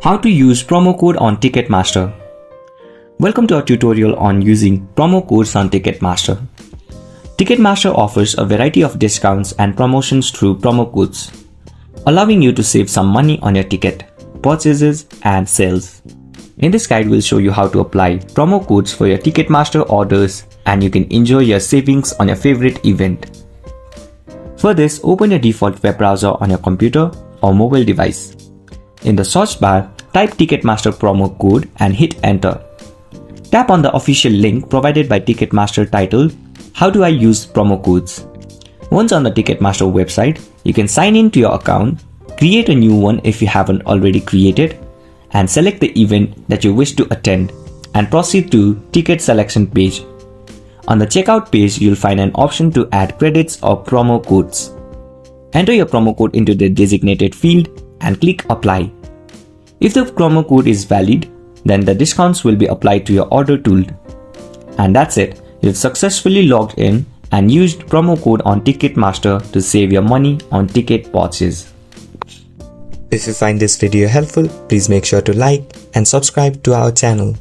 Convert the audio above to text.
How to use promo code on Ticketmaster. Welcome to our tutorial on using promo codes on Ticketmaster. Ticketmaster offers a variety of discounts and promotions through promo codes, allowing you to save some money on your ticket, purchases and sales. In this guide, we'll show you how to apply promo codes for your Ticketmaster orders and you can enjoy your savings on your favorite event. For this, open your default web browser on your computer or mobile device. In the search bar, type Ticketmaster promo code and hit enter. Tap on the official link provided by Ticketmaster titled, "How do I use promo codes?" Once on the Ticketmaster website, you can sign in to your account, create a new one if you haven't already created, and select the event that you wish to attend, and proceed to ticket selection page. On the checkout page, you'll find an option to add credits or promo codes. Enter your promo code into the designated field and click apply. If the promo code is valid, then the discounts will be applied to your order tool. And that's it. You've successfully logged in and used promo code on Ticketmaster to save your money on ticket purchase. If you find this video helpful, please make sure to like and subscribe to our channel.